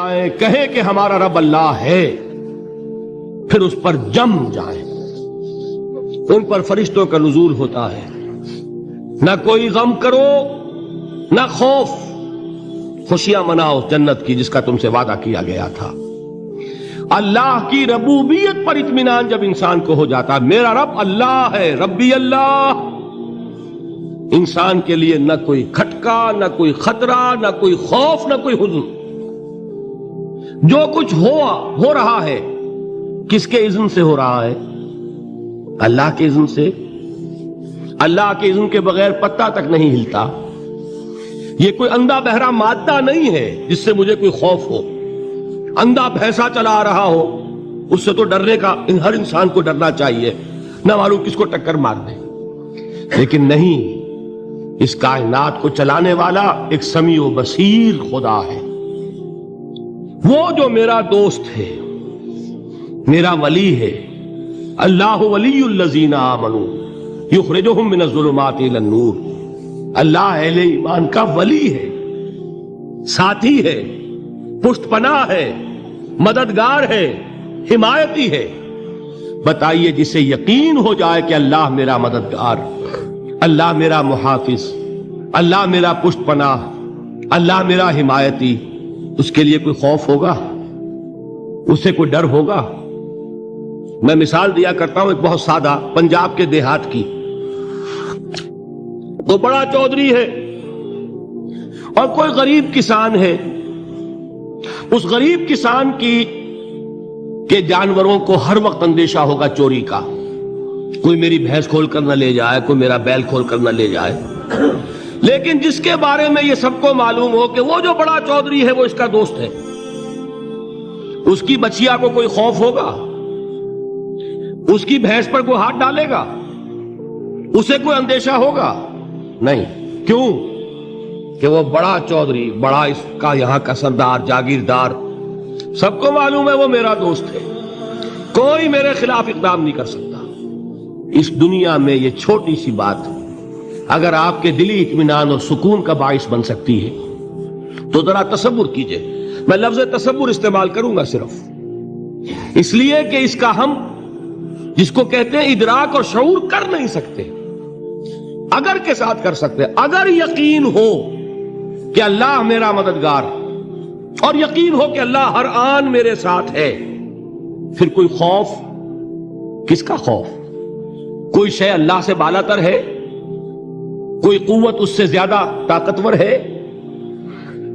آئیں کہیں کہ ہمارا رب اللہ ہے، پھر اس پر جم جائیں۔ ان پر فرشتوں کا نزول ہوتا ہے، نہ کوئی غم کرو نہ خوف، خوشیاں مناؤ جنت کی جس کا تم سے وعدہ کیا گیا تھا۔ اللہ کی ربوبیت پر اطمینان جب انسان کو ہو جاتا، میرا رب اللہ ہے، ربی اللہ، انسان کے لیے نہ کوئی کھٹکا، نہ کوئی خطرہ، نہ کوئی خوف، نہ کوئی حزن۔ جو کچھ ہو رہا ہے کس کے اذن سے ہو رہا ہے؟ اللہ کے اذن سے۔ اللہ کے اذن کے بغیر پتہ تک نہیں ہلتا۔ یہ کوئی اندھا بہرا مادہ نہیں ہے جس سے مجھے کوئی خوف ہو۔ اندھا بھینسا چلا رہا ہو اس سے تو ڈرنے کا ہر انسان کو ڈرنا چاہیے، نہ معلوم کس کو ٹکر مار دے۔ لیکن نہیں، اس کائنات کو چلانے والا ایک سمیع و بصیر خدا ہے، وہ جو میرا دوست ہے، میرا ولی ہے۔ اللہ ولی الذین آمنوا یخرجہم من الظلمات الی النور۔ اللہ اہل ایمان کا ولی ہے، ساتھی ہے، پشت پناہ ہے، مددگار ہے، حمایتی ہے۔ بتائیے جسے یقین ہو جائے کہ اللہ میرا مددگار، اللہ میرا محافظ، اللہ میرا پشت پناہ، اللہ میرا حمایتی، اس کے لیے کوئی خوف ہوگا؟ اس سے کوئی ڈر ہوگا؟ میں مثال دیا کرتا ہوں ایک بہت سادہ، پنجاب کے دیہات کی۔ تو بڑا چودھری ہے اور کوئی غریب کسان ہے۔ اس غریب کسان کے جانوروں کو ہر وقت اندیشہ ہوگا چوری کا، کوئی میری بھینس کھول کر نہ لے جائے، کوئی میرا بیل کھول کر نہ لے جائے۔ لیکن جس کے بارے میں یہ سب کو معلوم ہو کہ وہ جو بڑا چودھری ہے وہ اس کا دوست ہے، اس کی بچیا کو کوئی خوف ہوگا؟ اس کی بھینس پر کوئی ہاتھ ڈالے گا؟ اسے کوئی اندیشہ ہوگا؟ نہیں۔ کیوں؟ کہ وہ بڑا چودھری، بڑا اس کا یہاں کا سردار، جاگیردار، سب کو معلوم ہے وہ میرا دوست ہے، کوئی میرے خلاف اقدام نہیں کر سکتا۔ اس دنیا میں یہ چھوٹی سی بات اگر آپ کے دلی اطمینان اور سکون کا باعث بن سکتی ہے تو ذرا تصور کیجئے۔ میں لفظ تصور استعمال کروں گا صرف اس لیے کہ اس کا ہم جس کو کہتے ہیں ادراک اور شعور کر نہیں سکتے، اگر کے ساتھ کر سکتے۔ اگر یقین ہو کہ اللہ میرا مددگار اور یقین ہو کہ اللہ ہر آن میرے ساتھ ہے، پھر کوئی خوف، کس کا خوف؟ کوئی شے اللہ سے بالا تر ہے؟ کوئی قوت اس سے زیادہ طاقتور ہے؟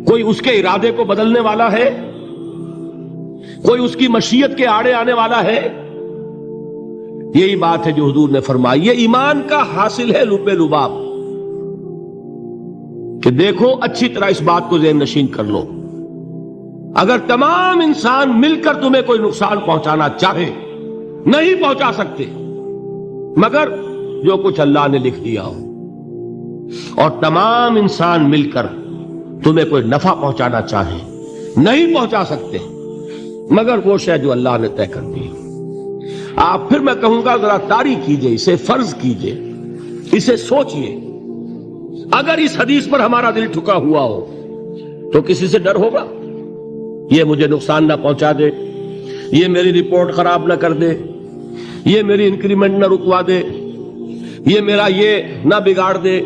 کوئی اس کے ارادے کو بدلنے والا ہے؟ کوئی اس کی مشیت کے آڑے آنے والا ہے؟ یہی بات ہے جو حضور نے فرمائی، یہ ایمان کا حاصل ہے لب لباب، کہ دیکھو اچھی طرح اس بات کو ذہن نشین کر لو، اگر تمام انسان مل کر تمہیں کوئی نقصان پہنچانا چاہے نہیں پہنچا سکتے مگر جو کچھ اللہ نے لکھ دیا ہو، اور تمام انسان مل کر تمہیں کوئی نفع پہنچانا چاہے نہیں پہنچا سکتے مگر وہ شے جو اللہ نے طے کر دی۔ آپ پھر میں کہوں گا ذرا طاری کیجئے، اسے فرض کیجئے، اسے سوچئے، اگر اس حدیث پر ہمارا دل ٹھکا ہوا ہو تو کسی سے ڈر ہوگا؟ یہ مجھے نقصان نہ پہنچا دے، یہ میری رپورٹ خراب نہ کر دے، یہ میری انکریمنٹ نہ رکوا دے، یہ میرا یہ نہ بگاڑ دے،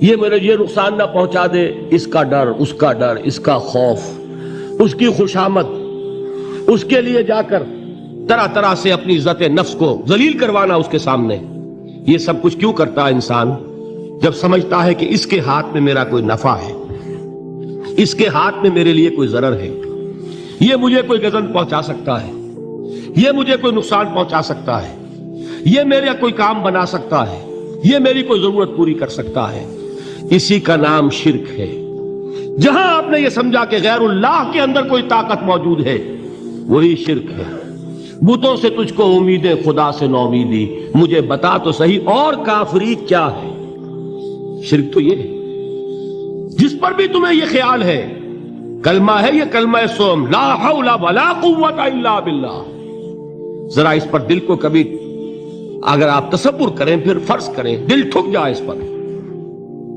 یہ میرے یہ نقصان نہ پہنچا دے۔ اس کا ڈر، اس کا ڈر، اس کا خوف، اس کی خوشامد، اس کے لیے جا کر طرح طرح سے اپنی عزت نفس کو ذلیل کروانا اس کے سامنے، یہ سب کچھ کیوں کرتا ہے انسان؟ جب سمجھتا ہے کہ اس کے ہاتھ میں میرا کوئی نفع ہے، اس کے ہاتھ میں میرے لیے کوئی ضرر ہے، یہ مجھے کوئی غضب پہنچا سکتا ہے، یہ مجھے کوئی نقصان پہنچا سکتا ہے، یہ میرا کوئی کام بنا سکتا ہے، یہ میری کوئی ضرورت پوری کر سکتا ہے، اسی کا نام شرک ہے۔ جہاں آپ نے یہ سمجھا کہ غیر اللہ کے اندر کوئی طاقت موجود ہے وہی شرک ہے۔ بتوں سے تجھ کو امیدیں، خدا سے نو امیدی، مجھے بتا تو صحیح اور کافری کیا ہے؟ شرک تو یہ ہے۔ جس پر بھی تمہیں یہ خیال ہے، کلمہ ہے یہ کلمہ سوم، لا حول ولا قوت الا باللہ، ذرا اس پر دل کو کبھی اگر آپ تصور کریں، پھر فرض کریں، دل ٹھک جائے اس پر،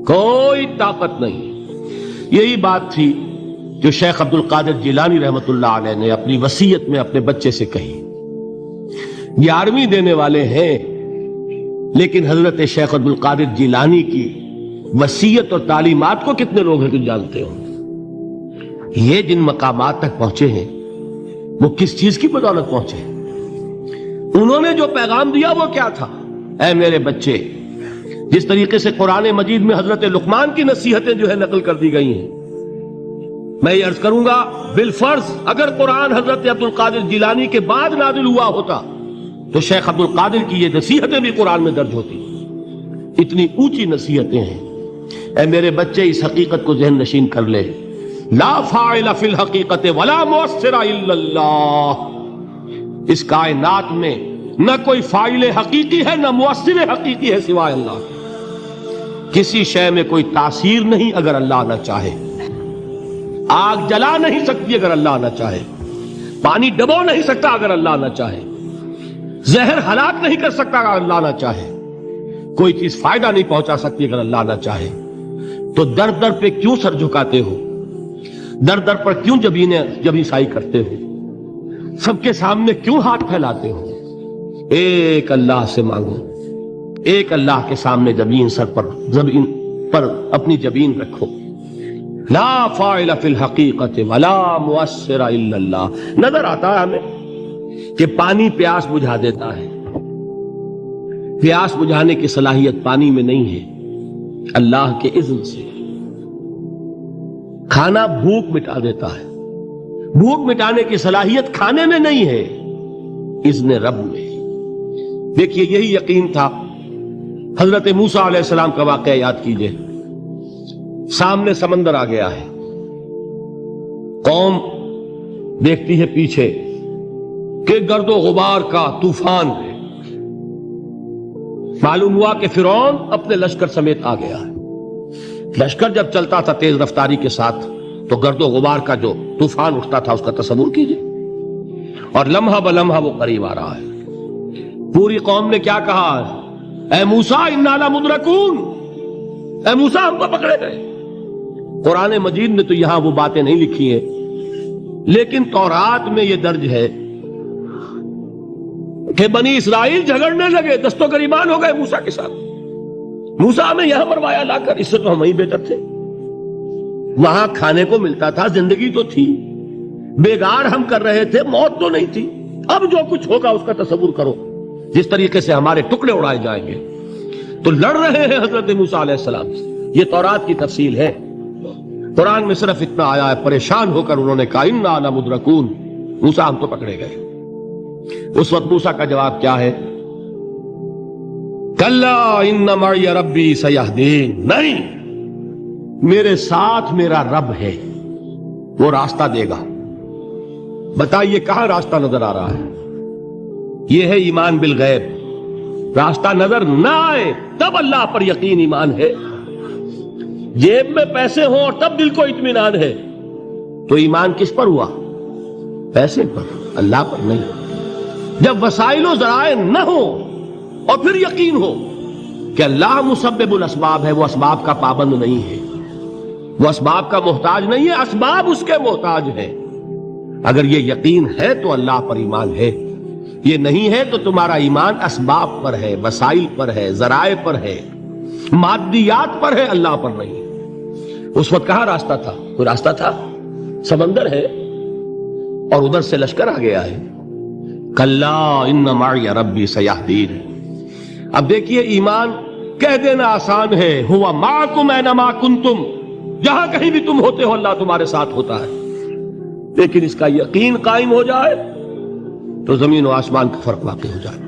کوئی طاقت نہیں۔ یہی بات تھی جو شیخ عبد القادر جیلانی رحمت اللہ علیہ نے اپنی وصیت میں اپنے بچے سے کہی. 11ویں دینے والے ہیں، لیکن حضرت شیخ عبد القادر جیلانی کی وصیت اور تعلیمات کو کتنے لوگ ہیں تم جانتے ہو؟ یہ جن مقامات تک پہنچے ہیں وہ کس چیز کی بدولت پہنچے ہیں؟ انہوں نے جو پیغام دیا وہ کیا تھا؟ اے میرے بچے، جس طریقے سے قرآن مجید میں حضرت لقمان کی نصیحتیں جو ہے نقل کر دی گئی ہیں، میں یہ عرض کروں گا بالفرض اگر قرآن حضرت عبد القادر جیلانی کے بعد نازل ہوا ہوتا تو شیخ عبد القادر کی یہ نصیحتیں بھی قرآن میں درج ہوتی. اتنی اونچی نصیحتیں ہیں. اے میرے بچے، اس حقیقت کو ذہن نشین کر لے، لا فاعل فی الحقیقت ولا مؤثر الا اللہ. اس کائنات میں نہ کوئی فاعل حقیقی ہے نہ مؤثر حقیقی ہے سوائے اللہ کے. کسی شے میں کوئی تاثیر نہیں اگر اللہ نہ چاہے. آگ جلا نہیں سکتی اگر اللہ نہ چاہے. پانی ڈبو نہیں سکتا اگر اللہ نہ چاہے. زہر ہلاک نہیں کر سکتا اگر اللہ نہ چاہے. کوئی چیز فائدہ نہیں پہنچا سکتی اگر اللہ نہ چاہے. تو در در پہ کیوں سر جھکاتے ہو؟ در در پر کیوں جبیں سائی کرتے ہو؟ سب کے سامنے کیوں ہاتھ پھیلاتے ہو؟ ایک اللہ سے مانگو. ایک اللہ کے سامنے زمین پر اپنی جبین رکھو. لا فاعل فی الحقیقت ولا مؤثر الا اللہ. نظر آتا ہے ہمیں کہ پانی پیاس بجھا دیتا ہے. پیاس بجھانے کی صلاحیت پانی میں نہیں ہے، اللہ کے اذن سے. کھانا بھوک مٹا دیتا ہے، بھوک مٹانے کی صلاحیت کھانے میں نہیں ہے، اذن رب میں. دیکھیے یہی یقین تھا. حضرت موسیٰ علیہ السلام کا واقعہ یاد کیجئے. سامنے سمندر آ گیا ہے، قوم دیکھتی ہے پیچھے کہ گرد و غبار کا طوفان ہے. معلوم ہوا کہ فرعون اپنے لشکر سمیت آ گیا ہے. لشکر جب چلتا تھا تیز رفتاری کے ساتھ تو گرد و غبار کا جو طوفان اٹھتا تھا اس کا تصور کیجئے. اور لمحہ بلمحہ وہ قریب آ رہا ہے. پوری قوم نے کیا کہا؟ اے موسیٰ انا لمدرکون، اے موسیٰ ہم کو پکڑے گئے. قرآن مجید نے تو یہاں وہ باتیں نہیں لکھی ہیں، لیکن تورات میں یہ درج ہے کہ بنی اسرائیل جھگڑنے لگے، دست و گریبان ہو گئے موسیٰ کے ساتھ. موسیٰ ہمیں یہاں مروایا لا کر، اس سے تو ہم ہی بہتر تھے. وہاں کھانے کو ملتا تھا، زندگی تو تھی، بیگار ہم کر رہے تھے، موت تو نہیں تھی. اب جو کچھ ہوگا اس کا تصور کرو، جس طریقے سے ہمارے ٹکڑے اڑائے جائیں گے. تو لڑ رہے ہیں حضرت موسیٰ علیہ السلام سے. یہ تورات کی تفصیل ہے. قرآن میں صرف اتنا آیا ہے، پریشان ہو کر انہوں نے کہا انا لمدرکون، موسیٰ ہم تو پکڑے گئے. اس وقت موسیٰ کا جواب کیا ہے؟ کلا ان معی ربی سیہدین. نہیں، میرے ساتھ میرا رب ہے، وہ راستہ دے گا. بتائیے کہاں راستہ نظر آ رہا ہے؟ یہ ہے ایمان بالغیب. راستہ نظر نہ آئے تب اللہ پر یقین ایمان ہے. جیب میں پیسے ہوں اور تب دل کو اطمینان ہے تو ایمان کس پر ہوا؟ پیسے پر، اللہ پر نہیں. جب وسائل و ذرائع نہ ہو اور پھر یقین ہو کہ اللہ مسبب الاسباب ہے، وہ اسباب کا پابند نہیں ہے، وہ اسباب کا محتاج نہیں ہے، اسباب اس کے محتاج ہیں. اگر یہ یقین ہے تو اللہ پر ایمان ہے. یہ نہیں ہے تو تمہارا ایمان اسباب پر ہے، وسائل پر ہے، ذرائع پر ہے، مادیات پر ہے، اللہ پر نہیں. اس وقت کہاں راستہ تھا؟ کوئی راستہ تھا؟ سمندر ہے اور ادھر سے لشکر آ گیا ہے. کلا ان معی ربی سیہدین. اب دیکھیے ایمان کہہ دینا آسان ہے، ہوا معکم اینما کنتم، جہاں کہیں بھی تم ہوتے ہو اللہ تمہارے ساتھ ہوتا ہے. لیکن اس کا یقین قائم ہو جائے تو زمین و آسمان کا فرق واقع ہو جائے.